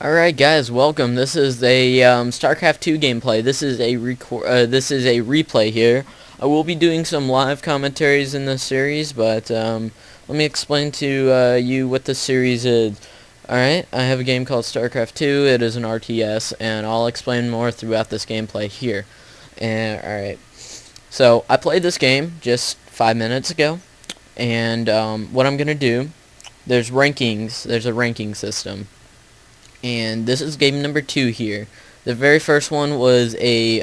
Alright guys, welcome. This is a StarCraft 2 gameplay. This is a replay here. I will be doing some live commentaries in this series, but let me explain to you what this series is. Alright, I have a game called StarCraft 2. It is an RTS, and I'll explain more throughout this gameplay here. And alright, so I played this game just 5 minutes ago, and what I'm gonna do, there's rankings. There's a ranking system. And this is game number 2 here. The very first one was a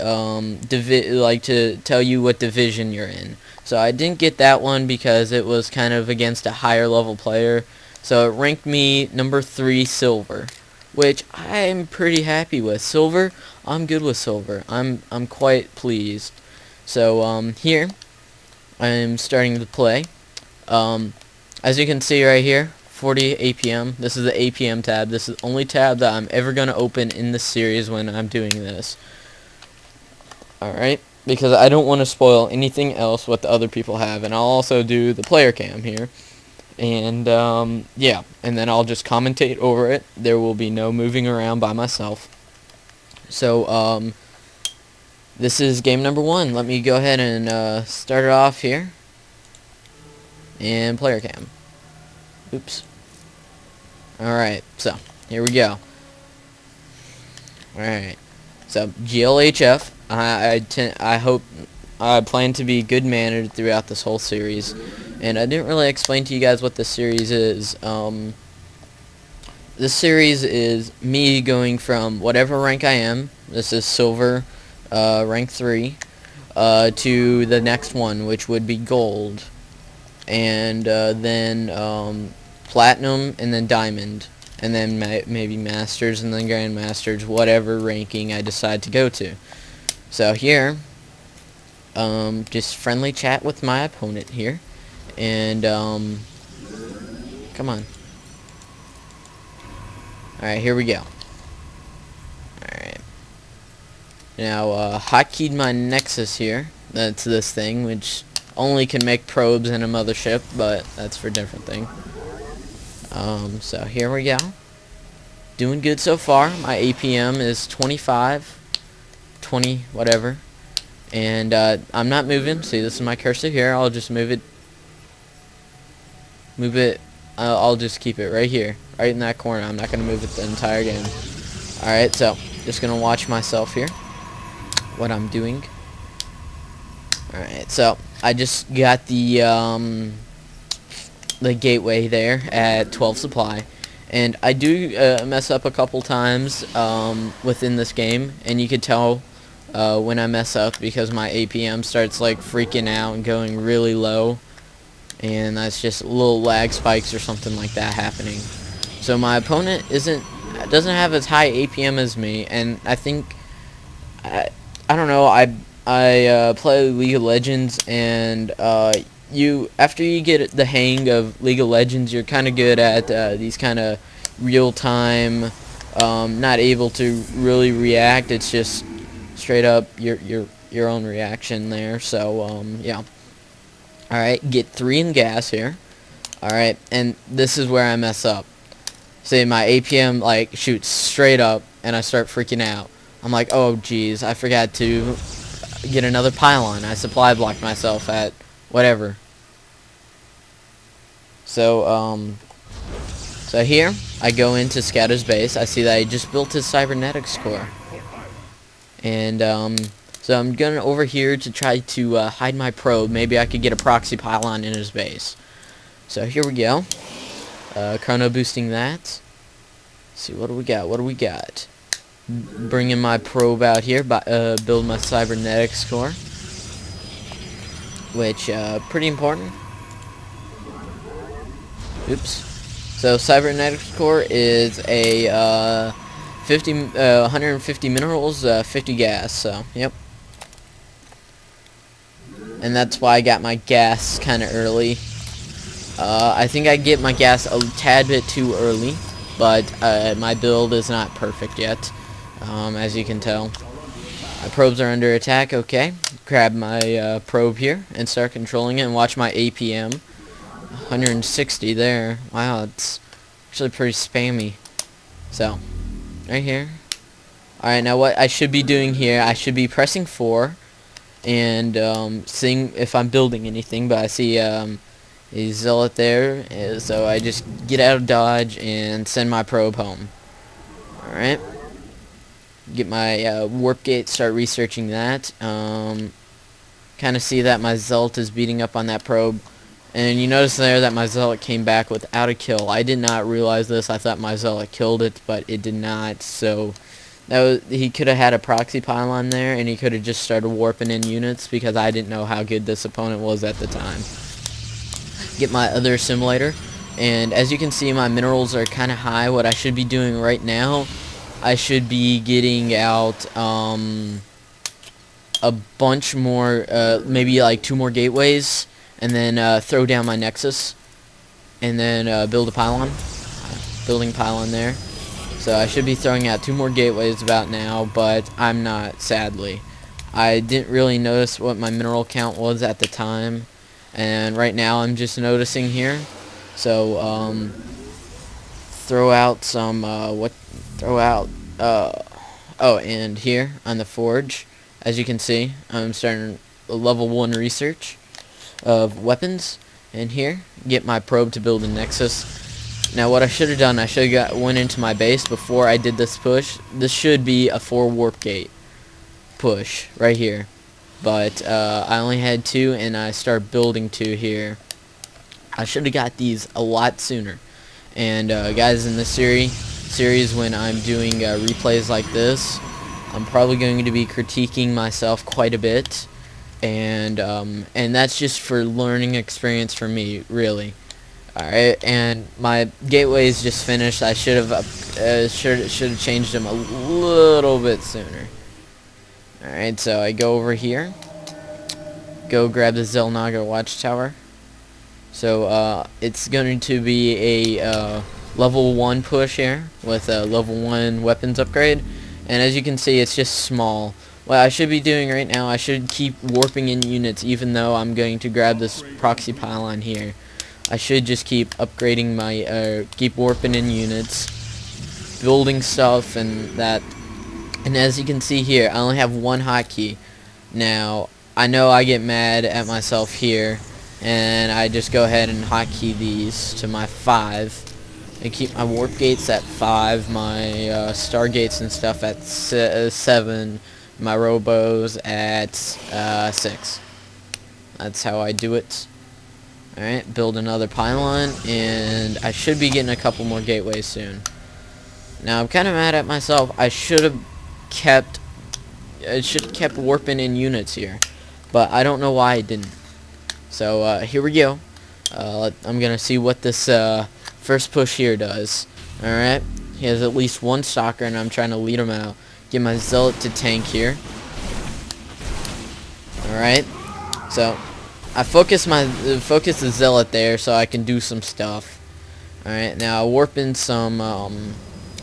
like to tell you what division you're in. So I didn't get that one because it was kind of against a higher level player. So it ranked me number 3 silver, which I'm pretty happy with. Silver, I'm good with silver. I'm quite pleased. So here I'm starting to play. As you can see right here, 40 APM. This is the APM tab. This is the only tab that I'm ever going to open in this series when I'm doing this. Alright, because I don't want to spoil anything else what the other people have. And I'll also do the player cam here. And yeah, and then I'll just commentate over it. There will be no moving around by myself. So this is game number 1. Let me go ahead and start it off here. And player cam. Oops. Alright, so here we go. Alright, so GLHF. I plan to be good mannered throughout this whole series, and I didn't really explain to you guys what this series is. This series is me going from whatever rank I am. This is silver, rank 3, to the next one, which would be gold, and then platinum, and then diamond, and then maybe masters, and then grandmasters, whatever ranking I decide to go to. So here, just friendly chat with my opponent here, and come on. Alright, here we go. Alright. Now, hotkeyed my Nexus here. That's this thing, which only can make probes in a mothership, but that's for a different thing. So here we go. Doing good so far. My APM is 25, 20, whatever. And I'm not moving. See, this is my cursor here. I'll just move it. I'll just keep it right here, right in that corner. I'm not going to move it the entire game. Alright, so just going to watch myself here, what I'm doing. Alright, so I just got the gateway there at 12 supply, and I do mess up a couple times within this game, and you could tell when I mess up because my APM starts like freaking out and going really low, and that's just little lag spikes or something like that happening. So my opponent doesn't have as high APM as me, and I think I don't know, I play League of Legends, and after you get the hang of League of Legends, you're kind of good at these kind of real-time, not able to really react. It's just straight up your own reaction there. So yeah. All right, get 3 in gas here. All right, and this is where I mess up. See, my APM like shoots straight up, and I start freaking out. I'm like, oh geez, I forgot to get another pylon. I supply blocked myself at whatever. So so here I go into Scatter's base. I see that he just built his cybernetics core, and so I'm going over here to try to hide my probe. Maybe I could get a proxy pylon in his base. So here we go. Chrono boosting that. Let's see, what do we got? What do we got? Bringing my probe out here, build my cybernetics core, which pretty important. Oops. So cybernetics core is a 150 minerals, 50 gas. So yep. And that's why I got my gas kind of early. I think I get my gas a tad bit too early, but my build is not perfect yet, as you can tell. My probes are under attack. Okay, grab my probe here and start controlling it, and watch my APM. 160 there. Wow, it's actually pretty spammy. So right here. Alright, now what I should be doing here, I should be pressing 4 and seeing if I'm building anything, but I see a zealot there, so I just get out of dodge and send my probe home. Alright, get my warp gate, start researching that. Kind of see that my zealot is beating up on that probe, and you notice there that my zealot came back without a kill. I did not realize this. I thought my zealot killed it, but it did not. So he could have had a proxy pylon there, and he could have just started warping in units because I didn't know how good this opponent was at the time. Get my other simulator, and as you can see, my minerals are kind of high. What I should be doing right now, I should be getting out a bunch more, maybe like 2 more gateways, and then throw down my nexus, and then build a pylon. Building pylon there. So I should be throwing out 2 more gateways about now, but I'm not, sadly. I didn't really notice what my mineral count was at the time, and right now I'm just noticing here. So throw out some oh, and here on the forge, as you can see, I'm starting a level 1 research of weapons, and here get my probe to build a nexus. Now what I should have done, I should have went into my base before I did this push. This should be a 4 warp gate push right here, but I only had 2, and I start building 2 here. I should have got these a lot sooner. And guys, in this series when I'm doing replays like this, I'm probably going to be critiquing myself quite a bit, and that's just for learning experience for me, really. Alright, and my gateways just finished. I should have changed them a little bit sooner. Alright, so I go over here, go grab the Zelnaga watchtower. So it's going to be a level 1 push here with a level 1 weapons upgrade, and as you can see, it's just small. What I should be doing right now, I should keep warping in units, even though I'm going to grab this proxy pylon here. I should just keep upgrading my, keep warping in units, building stuff, and that. And as you can see here, I only have 1 hotkey. Now, I know I get mad at myself here, and I just go ahead and hotkey these to my 5. And keep my warp gates at 5, my star gates and stuff at 7, my robos at 6. That's how I do it. Alright, build another pylon, and I should be getting a couple more gateways soon. Now I'm kind of mad at myself. I should have kept warping in units here, but I don't know why I didn't. So here we go. I'm gonna see what this first push here does. Alright, he has at least 1 stalker, and I'm trying to lead him out. Get my zealot to tank here. Alright, so I focus the zealot there so I can do some stuff. Alright, now I warp in some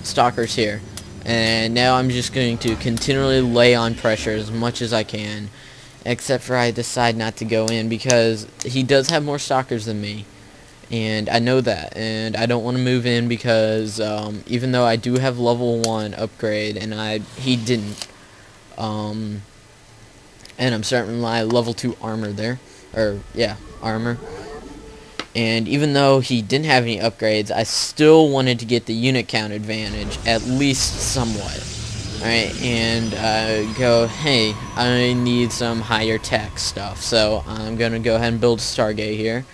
stalkers here, and now I'm just going to continually lay on pressure as much as I can, except for I decide not to go in because he does have more stalkers than me, and I know that, and I don't want to move in because even though I do have level 1 upgrade and he didn't, and I'm starting my level 2 armor there, or yeah, armor, and even though he didn't have any upgrades, I still wanted to get the unit count advantage, at least somewhat. Alright, and go, hey, I need some higher tech stuff, so I'm gonna go ahead and build a Stargate here.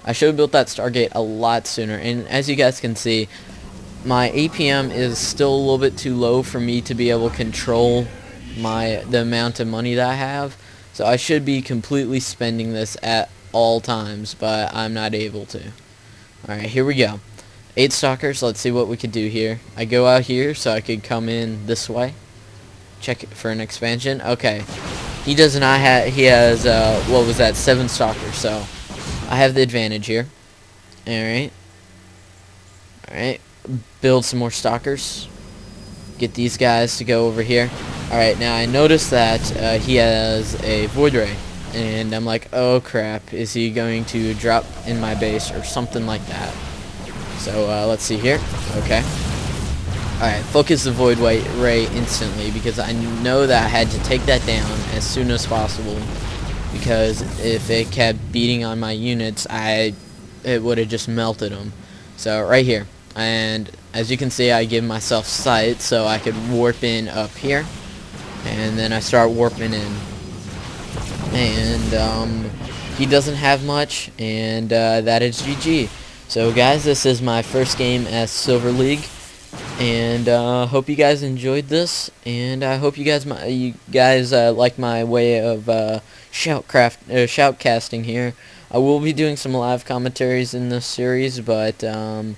I should have built that Stargate a lot sooner, and as you guys can see, my APM is still a little bit too low for me to be able to control the amount of money that I have, so I should be completely spending this at all times, but I'm not able to. Alright, here we go. 8 stalkers, let's see what we could do here. I go out here so I could come in this way. Check it for an expansion. Okay. He does not have, he has, what was that, 7 stalkers, so I have the advantage here. Alright. Alright. Build some more stalkers. Get these guys to go over here. Alright, now I noticed that he has a Void Ray. And I'm like, oh crap, is he going to drop in my base or something like that? So let's see here. Okay. Alright, focus the void ray instantly, because I know that I had to take that down as soon as possible, because if it kept beating on my units, it would have just melted them. So right here, and as you can see, I give myself sight so I could warp in up here, and then I start warping in, and he doesn't have much, and that is GG. So guys, this is my first game as Silver League, and hope you guys enjoyed this, and I hope you guys like my way of shoutcasting here. I will be doing some live commentaries in this series, but not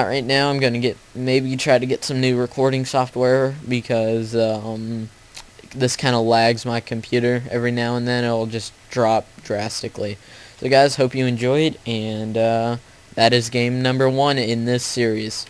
right now. I'm gonna maybe try to get some new recording software, because this kind of lags my computer every now and then. It'll just drop drastically. So guys, hope you enjoyed, and that is game number 1 in this series.